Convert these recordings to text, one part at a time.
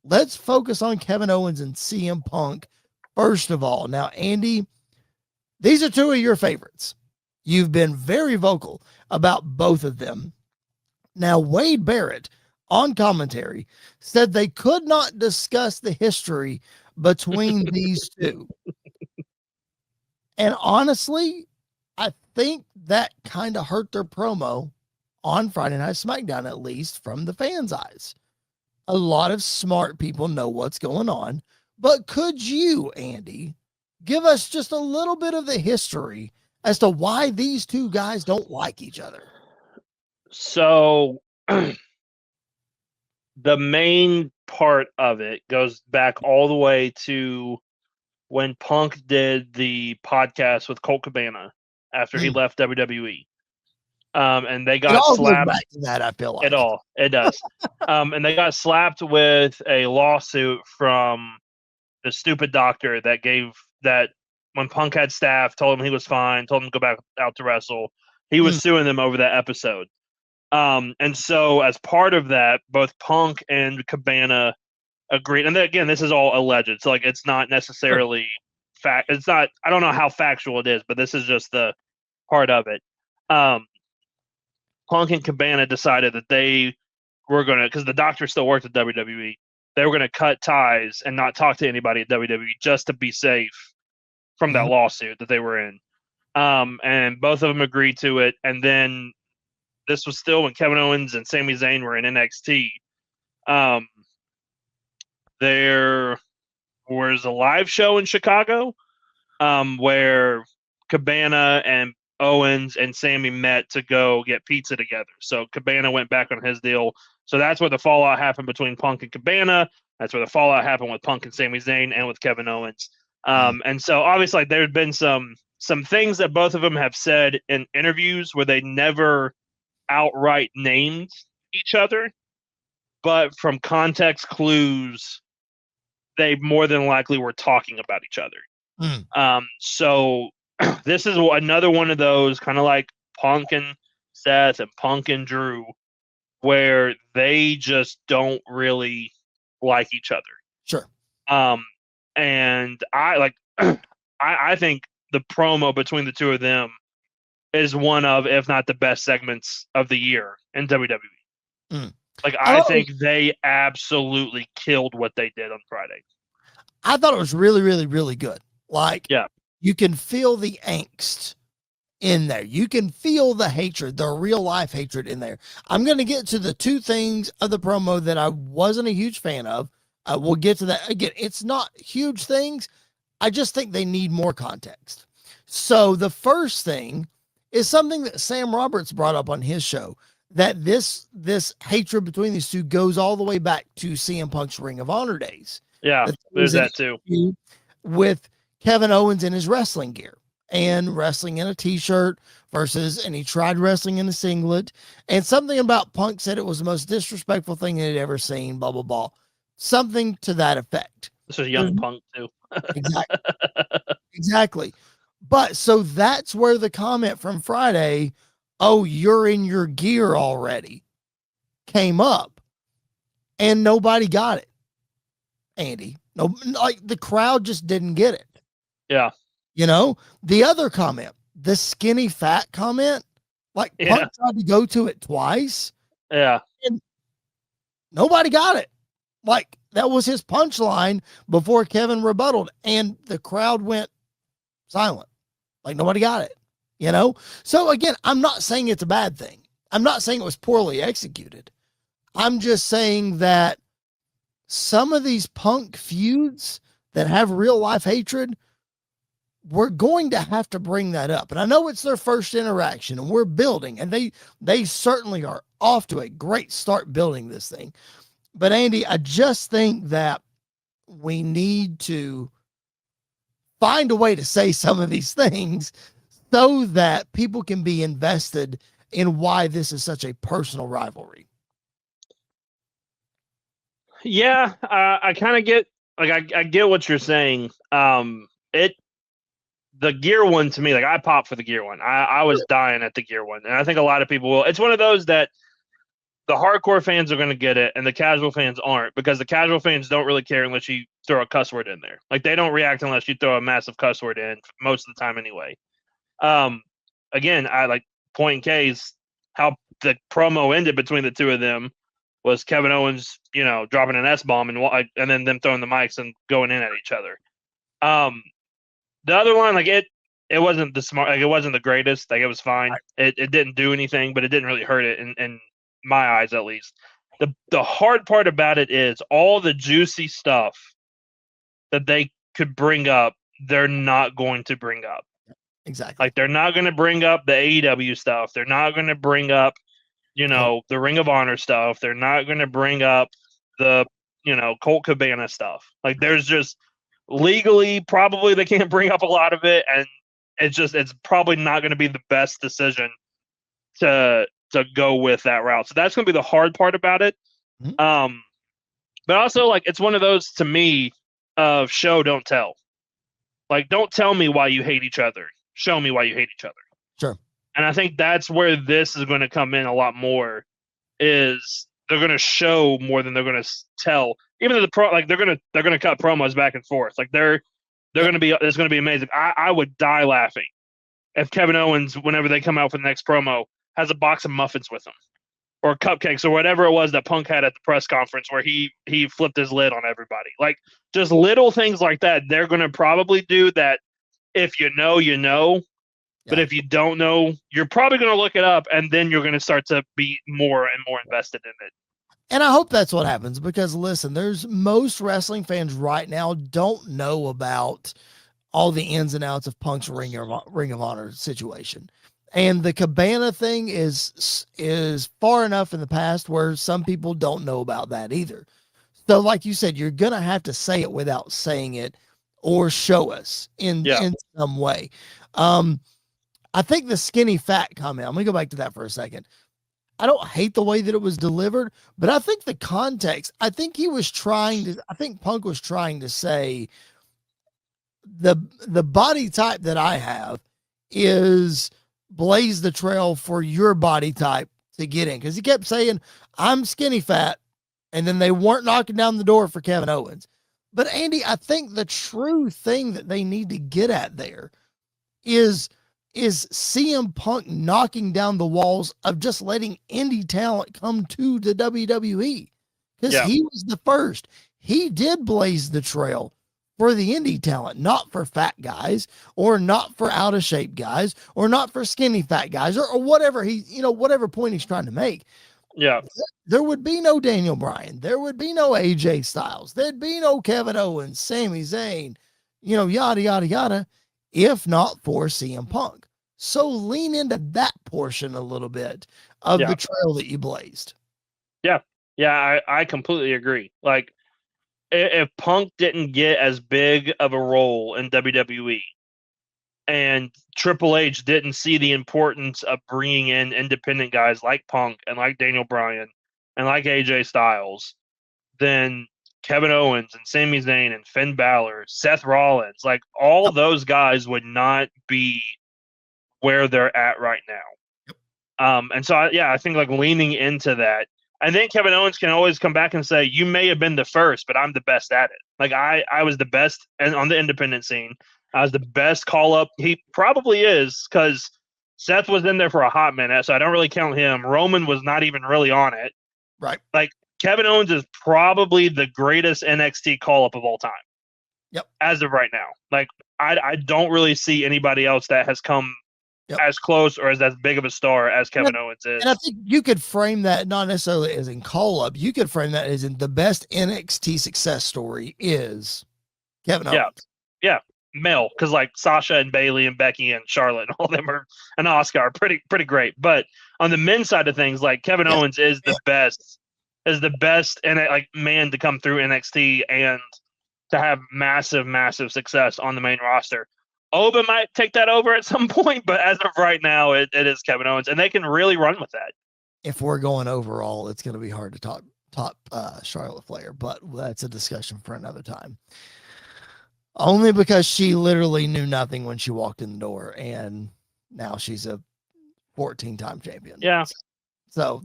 let's focus on Kevin Owens and CM Punk first of all. Now, Andy, these are two of your favorites. You've been very vocal about both of them. Now, Wade Barrett on commentary said they could not discuss the history between these two. And honestly, I think that kind of hurt their promo on Friday Night SmackDown, at least from the fans' eyes. A lot of smart people know what's going on, but could you, Andy, give us just a little bit of the history as to why these two guys don't like each other? So the main part of it goes back all the way to when Punk did the podcast with Colt Cabana after he left WWE. And they got slapped. Back to that, I feel like. It does. And they got slapped with a lawsuit from the stupid doctor that gave that when Punk had staff, told him he was fine, told him to go back out to wrestle. He was suing them over that episode. And so as part of that, both Punk and Cabana agreed. And then, again, this is all alleged. So, like, it's not necessarily fact. It's not, I don't know how factual it is, but this is just the part of it. Punk and Cabana decided that they were going to, because the doctor still worked at WWE, they were going to cut ties and not talk to anybody at WWE just to be safe from that lawsuit that they were in. And both of them agreed to it. And then this was still when Kevin Owens and Sami Zayn were in NXT. There was a live show in Chicago where Cabana and Owens and Sami met to go get pizza together. So Cabana went back on his deal. So that's where the fallout happened between Punk and Cabana. That's where the fallout happened with Punk and Sami Zayn and with Kevin Owens. And so obviously there had been some things that both of them have said in interviews where they never outright named each other, but from context clues, they more than likely were talking about each other. So this is another one of those kind of like Punk and Seth and Punk and Drew, where they just don't really like each other. Sure. And I think the promo between the two of them is one of, if not the best segments of the year in WWE. Like, I think they absolutely killed what they did on Friday. I thought it was really, really, really good. Like, yeah. You can feel the angst in there. You can feel the hatred, the real life hatred in there. I'm going to get to the two things of the promo that I wasn't a huge fan of. We'll get to that. Again, it's not huge things. I just think they need more context. So the first thing is something that Sam Roberts brought up on his show, that this hatred between these two goes all the way back to CM Punk's Ring of Honor days. Yeah, there's that too. With Kevin Owens in his wrestling gear and wrestling in a t-shirt versus, and he tried wrestling in a singlet, and something about Punk said it was the most disrespectful thing he'd ever seen, blah, blah, blah. Something to that effect. This was young Punk too. Exactly. But so that's where the comment from Friday, "Oh, you're in your gear already," came up, and nobody got it. Andy, no, like the crowd just didn't get it. Yeah. You know, the other comment, the skinny fat comment, like Punk tried to go to it twice. Yeah. And nobody got it. Like, that was his punchline before Kevin rebutted, and the crowd went silent. Like, nobody got it, you know? So again, I'm not saying it's a bad thing. I'm not saying it was poorly executed. I'm just saying that some of these Punk feuds that have real life hatred, we're going to have to bring that up. And I know it's their first interaction and we're building, and they certainly are off to a great start building this thing. But Andy, I just think that we need to find a way to say some of these things so that people can be invested in why this is such a personal rivalry. Yeah, I kind of get, like, I get what you're saying. The gear one, to me, like, I popped for the gear one. I was dying at the gear one, and I think a lot of people will. It's one of those that, the hardcore fans are going to get it, and the casual fans aren't, because the casual fans don't really care unless you throw a cuss word in there. Like, they don't react unless you throw a massive cuss word in most of the time anyway. Again, I like point in case how the promo ended between the two of them was Kevin Owens, dropping an S-bomb and then them throwing the mics and going in at each other. The other one, like it wasn't the smart, like it wasn't the greatest. Like, it was fine. It didn't do anything, but it didn't really hurt it in my eyes, at least. The hard part about it is all the juicy stuff that they could bring up, they're not going to bring up. Exactly. Like, they're not going to bring up the AEW stuff. They're not going to bring up, the Ring of Honor stuff. They're not going to bring up the, Colt Cabana stuff. Like, there's just legally, probably they can't bring up a lot of it, and it's probably not going to be the best decision to go with that route. So that's going to be the hard part about it. Mm-hmm. But also, like, it's one of those, to me, of show, don't tell. Like, don't tell me why you hate each other. Show me why you hate each other. Sure. And I think that's where this is going to come in a lot more, is they're going to show more than they're going to tell. Even though they're going to cut promos back and forth. Like, it's going to be amazing. I would die laughing if Kevin Owens, whenever they come out for the next promo, has a box of muffins with him, or cupcakes, or whatever it was that Punk had at the press conference where he flipped his lid on everybody. Like, just little things like that. They're going to probably do that. If you know, you know. Yeah. But if you don't know, you're probably going to look it up, and then you're going to start to be more and more invested in it. And I hope that's what happens, because listen, most wrestling fans right now don't know about all the ins and outs of Punk's Ring of Honor situation. And the Cabana thing is far enough in the past where some people don't know about that either. So like you said, you're going to have to say it without saying it, or show us in some way. I think the skinny fat comment, I'm going to go back to that for a second. I don't hate the way that it was delivered, but I think the context, I think Punk was trying to say the body type that I have is blaze the trail for your body type to get in. Cause he kept saying, I'm skinny fat. And then they weren't knocking down the door for Kevin Owens. But Andy, I think the true thing that they need to get at there is CM Punk knocking down the walls of just letting indie talent come to the WWE. Because he was the first. He did blaze the trail for the indie talent, not for fat guys, or not for out of shape guys, or not for skinny fat guys, or whatever whatever point he's trying to make. Yeah. There would be no Daniel Bryan. There would be no AJ Styles. There'd be no Kevin Owens, Sami Zayn, yada, yada, yada, if not for CM Punk. So lean into that portion a little bit of the trail that you blazed. Yeah. Yeah. I completely agree. Like, if Punk didn't get as big of a role in WWE, and Triple H didn't see the importance of bringing in independent guys like Punk and like Daniel Bryan and like AJ Styles, then Kevin Owens and Sami Zayn and Finn Balor, Seth Rollins, like, all those guys would not be where they're at right now. And so, I think, like, leaning into that. And then Kevin Owens can always come back and say, you may have been the first, but I'm the best at it. Like, I was the best on the independent scene. I was the best call-up. He probably is, because Seth was in there for a hot minute, so I don't really count him. Roman was not even really on it. Right. Like, Kevin Owens is probably the greatest NXT call-up of all time. Yep. As of right now. Like, I don't really see anybody else that has come as close or as big of a star as Kevin Owens is. And I think you could frame that not necessarily as in call-up. You could frame that as in the best NXT success story is Kevin Owens. Yeah. Male, because, like, Sasha and Bailey and Becky and Charlotte and all of them and Asuka are pretty great. But on the men's side of things, like, Kevin Owens is the best and, like, man to come through NXT and to have massive success on the main roster. Oba might take that over at some point, but as of right now, it is Kevin Owens, and they can really run with that. If we're going overall, it's going to be hard to top Charlotte Flair, but that's a discussion for another time. Only because she literally knew nothing when she walked in the door, and now she's a 14-time champion. Yeah. So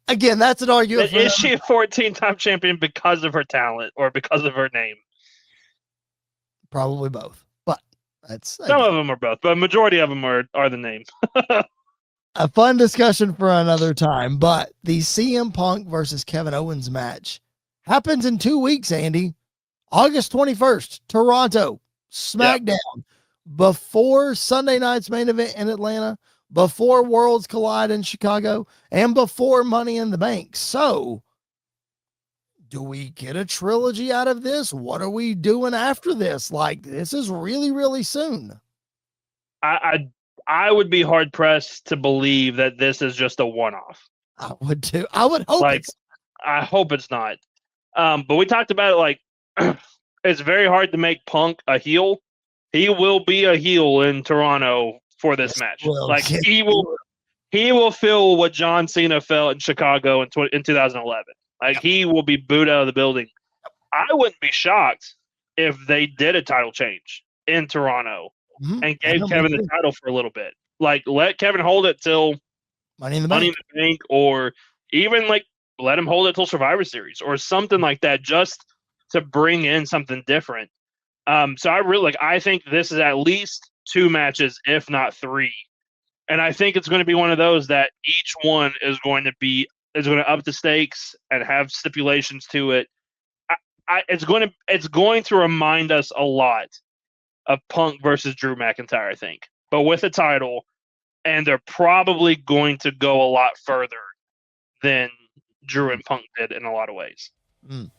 again, that's an argument. Is she a 14-time champion because of her talent or because of her name? Probably both, but that's some of them are both, but a majority of them are the name. A fun discussion for another time. But the CM Punk versus Kevin Owens match happens in 2 weeks, Andy. August 21st, Toronto, SmackDown, before Sunday night's main event in Atlanta, before Worlds Collide in Chicago, and before Money in the Bank. So, do we get a trilogy out of this? What are we doing after this? Like, this is really, really soon. I would be hard pressed to believe that this is just a one-off. I would too. I would hope I hope it's not. But we talked about it, like, it's very hard to make Punk a heel. He will be a heel in Toronto for this match. He will feel what John Cena felt in Chicago in 2011. Like, he will be booed out of the building. I wouldn't be shocked if they did a title change in Toronto and gave Kevin the title for a little bit. Like, let Kevin hold it till Money in the Bank, or even, like, let him hold it till Survivor Series or something like that, just to bring in something different. So I think this is at least 2 matches, if not 3. And I think it's going to be one of those that each one is going to up the stakes and have stipulations to it. It's going to remind us a lot of Punk versus Drew McIntyre, I think, but with a title, and they're probably going to go a lot further than Drew and Punk did in a lot of ways. It'll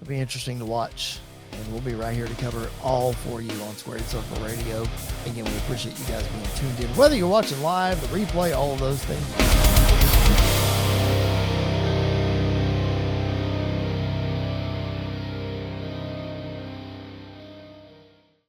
be interesting to watch, and we'll be right here to cover it all for you on Squared Circle Radio. Again, we appreciate you guys being tuned in, whether you're watching live, the replay, all of those things.